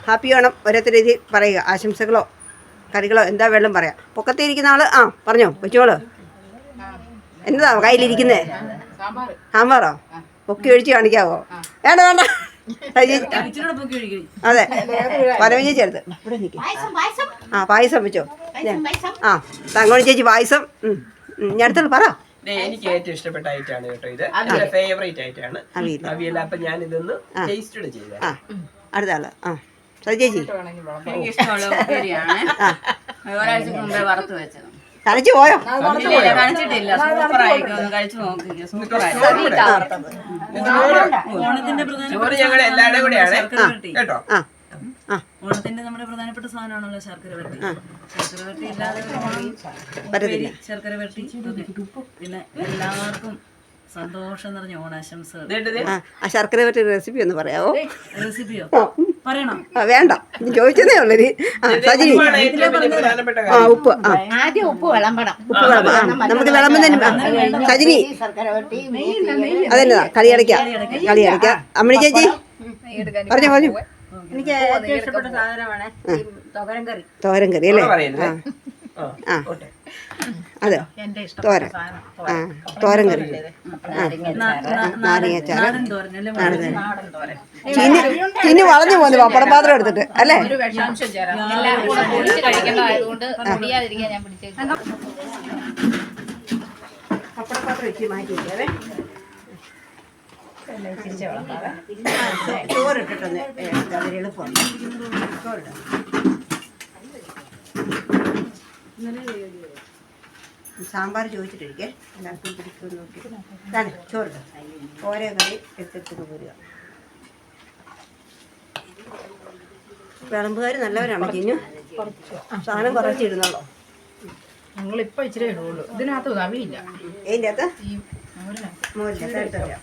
Happy Onam ഓരോരുത്തർ രീതി പറയുക. ആശംസകളോ കറികളോ എന്താ വെള്ളം പറയാം. പൊക്കത്തിരിക്കുന്ന ആള് പറഞ്ഞോ കൊച്ചുമോള്. എന്നതാ കയ്യിലിരിക്കുന്നേ? സാമ്പാറോ? പൊക്കി ഒഴിച്ച് കാണിക്കാവോ? വേണ്ട വേണ്ട. അതെ പരമഞ്ഞ ചേർത്ത് പായസം വെച്ചോ. തങ്കമണി ചേച്ചി പായസം. ഞാൻ അടുത്തുള്ള പറ. എനിക്ക് ഏറ്റവും ഇഷ്ടപ്പെട്ട ഐറ്റാണ് കേട്ടോ ഇത്. എന്റെ ഫേവറേറ്റ് ഐറ്റാണ് അവിയൽ. അപ്പൊ ഞാൻ ഇതൊന്ന് ടേസ്റ്റ് ചെയ്ത. അടുത്ത ആള് ചേച്ചി. ഒരാഴ്ചക്ക് മുമ്പേ വറുത്ത് വെച്ചത്. കഴിച്ചു പോയോ? കഴിച്ചിട്ടില്ല. സൂപ്പറായിരിക്കും. കഴിച്ചു നോക്കിക്കോ. ചോറ് ഞങ്ങളുടെ എല്ലാവരുടെ കൂടെയാണ് കേട്ടോ. ഓണത്തിന്റെ നമ്മുടെ പ്രധാനപ്പെട്ട സാധനമാണല്ലോ ശർക്കര വരട്ടി. ശർക്കര വരട്ടി ഇല്ലാതെ ശർക്കര വരട്ടി. പിന്നെ എല്ലാവർക്കും സന്തോഷം നിറഞ്ഞ ഓണാശംസകൾ. ശർക്കര വരട്ടി റെസിപ്പി ഒന്ന് പറയാവോ? റെസിപ്പിയോ പറയണം? വേണ്ട, ചോദിച്ചതേ ഉള്ളു. സജിനി ഉപ്പ് ആദ്യം ഉപ്പ് വിളമ്പണം. നമുക്ക് വിളമ്പുന്നതിന് സജിനി അതെന്നതാ കളിയടയ്ക്കാം. അമ്മണി ചേച്ചി പറഞ്ഞു പറഞ്ഞു. എനിക്ക് ഏറ്റവും ഇഷ്ടപ്പെട്ട സാധനമാണ് തോരൻ കറി അല്ലേ? അതെയോ തോരൻ. തോരൻ കറി, നാരങ്ങാച്ചാറ്, ചീനി വളഞ്ഞു പോകുന്നു പപ്പടം പാത്രം എടുത്തിട്ട് അല്ലേ? പപ്പടപ്പാത്രം വെച്ച് മാറ്റിയില്ലേ? ചോറിട്ടിട്ടൊന്ന് എളുപ്പമുണ്ട്. ചോറിട്ട സാമ്പാർ ചോദിച്ചിട്ടിരിക്കേ എല്ലാവർക്കും പിടിക്കുമെന്ന് നോക്കിയിട്ട് ഇതാണ് ചോറിട്ട് ഓരോ കറി എടുത്തിട്ട് പോരുക. വിളമ്പുകാർ നല്ലവരാണ്. ചിന്നു സാധനം കുറച്ചിടുന്നുള്ളൂ. ഞങ്ങളിപ്പോൾ ഇച്ചിരി ഇടുള്ളൂ. ഇതിനകത്ത് കവിയില്ല. ഇതിൻ്റെ അകത്ത് മോരില്ല. എടുത്തറിയാം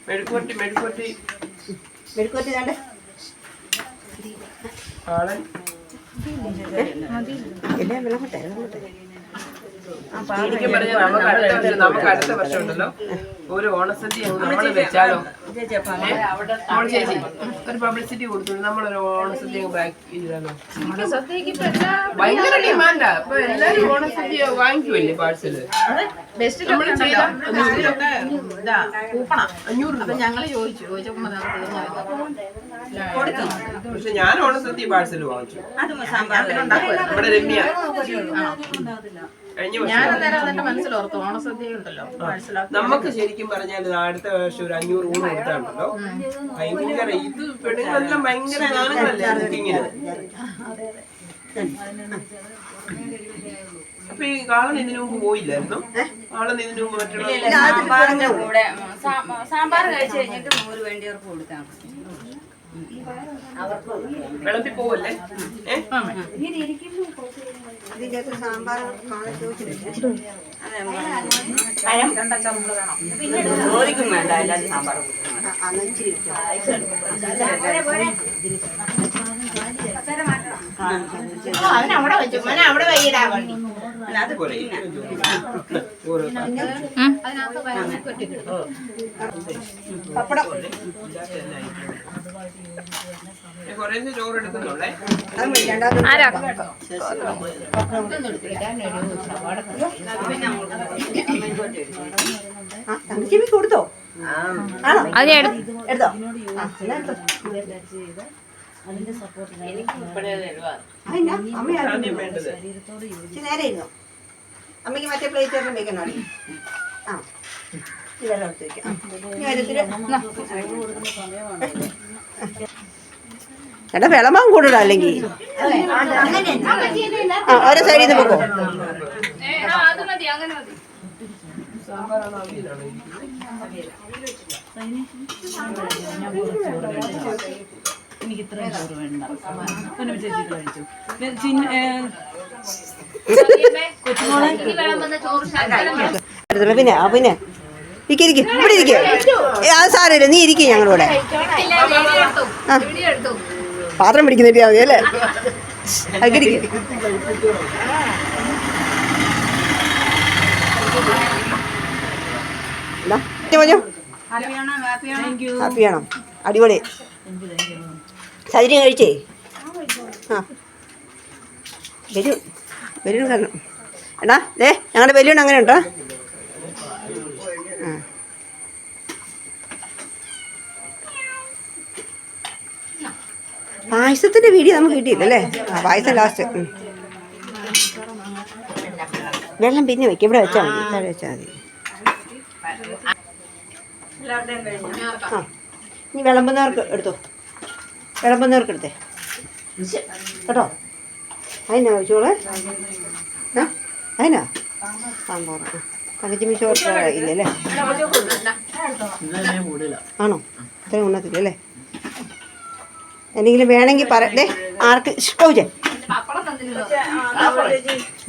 മെഴുക്കുവരട്ടി താണ്ട് എല്ലാം വിളമ്പട്ടെ. ശരിക്കും പറഞ്ഞാൽ നമുക്ക് അടുത്ത വർഷം ഉണ്ടല്ലോ ഒരു ഓണസദ്യ നമ്മൾ വെച്ചാലോ ചേച്ചി? ഒരു പബ്ലിസിറ്റി കൊടുത്തു നമ്മളൊരു ഓണസദ്യ ബാക്ക് ചെയ്താലോ? ഭയങ്കര ഡിമാൻഡാ. അപ്പൊ എല്ലാരും ഓണസദ്യ വാങ്ങിക്കുമല്ലേ പാഴ്സല്? ഞങ്ങള് ചോദിച്ചപ്പോ പക്ഷെ ഞാൻ ഓണസദ്യ പാഴ്സല് വാങ്ങിച്ചു. നമ്മുടെ രമ്യ മനസ്സിലോർത്തു ഓണസദ്യ ഉണ്ടല്ലോ. നമുക്ക് ശരിക്കും പറഞ്ഞാൽ അടുത്ത വർഷം ഒരു 500 ഊണ് കൊടുത്താണ്ടല്ലോ ഭയങ്കര ഇത് പെണ്ണുങ്ങളെല്ലാം ഭയങ്കര ഗാനങ്ങളല്ലേ കുക്കിങ്ങിന്. അപ്പൊ ഈ കാളൻ ഇതിനു മുമ്പ് പോയില്ലായിരുന്നു? കാളൻ ഇതിനു മുമ്പ് മറ്റുള്ള കൂടെ സാമ്പാർ കഴിച്ചു കഴിഞ്ഞിട്ട് മോര് വേണ്ടിയവർക്ക് കൊടുക്കാം. വെള്ളത്തിൽ പോവല്ലേ? ഇതിൻ്റെ സാമ്പാർ മോരിക്കും വേണ്ട എല്ലാവരും സാമ്പാർ അവനവിടെ വെച്ചു. അവിടെ വൈകിടാ വണ്ടി. പപ്പടം കുറേ ചോറ് എടുക്കുന്നുള്ളേ. തങ്കച്ചിക്ക് കൊടുത്തോ? എടുത്തോ? അതിന്റെ സപ്പോർട്ട് നേരെ ഇരുന്നോ? അമ്മയ്ക്ക് മറ്റേ പ്ലേറ്റ് ഒരെണ്ണം വെക്കണോ? ഇതെല്ലാം എടുത്ത് വെക്കാം. ചേട്ടാ വിളമ്പാൻ കൂടാ അല്ലെങ്കിൽ ഓരോ സൈഡിൽ നിന്ന് പോകോ. എനിക്ക് ഇത്രയും ചോറ് വേണ്ട. ചേച്ചി കഴിച്ചു. പിന്നെ പിന്നെ ഇരിക്കും ഇവിടെ ഇരിക്കും. അത് സാരമില്ല, നീ ഇരിക്കും ഞങ്ങളുടെ പാത്രം പിടിക്കുന്നില്ല മതി അല്ലേ? അതിരിക്കും. ഹാപ്പിയാണോ? അടിപൊളി. സജിനി കഴിച്ചേ? ആ ബലൂൺ കാരണം എടാ ദേ ഞങ്ങളുടെ ബലൂൺ അങ്ങനെ ഉണ്ടോ? ആ പായസത്തിൻ്റെ വീഡിയോ നമുക്ക് കിട്ടിയില്ലല്ലേ? ആ പായസം ലാസ്റ്റ്. വെള്ളം പിന്നെ വയ്ക്കും, ഇവിടെ വെച്ചാൽ മതി, താഴെ വെച്ചാൽ മതി. ആ ഇനി വിളമ്പുന്നവർക്ക് എടുത്തോ, വിളമ്പുന്നവർക്ക് എടുത്തേ കേട്ടോ. അതിനാ വെച്ചോളെ. ആ അതിനാ സാമ്പാർ. തങ്കച്ചിമ്മ ചോറ് ഇല്ലല്ലേ? ആണോ? ഇത്രയും ഉണ്ണത്തില്ലല്ലേ? എന്തെങ്കിലും വേണമെങ്കിൽ പറയേ. ആർക്ക് ഇഷ്ടമില്ലേ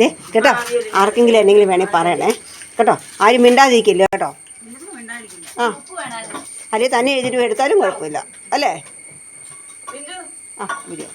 ദേ കേട്ടോ? ആർക്കെങ്കിലും എന്തെങ്കിലും വേണമെങ്കിൽ പറയണേ കേട്ടോ. ആരും മിണ്ടാതിരിക്കില്ല കേട്ടോ. ആ അല്ലെങ്കിൽ തന്നെ എഴുതിട്ട് എടുത്താലും കുഴപ്പമില്ല അല്ലേ? ആ വീഡിയോ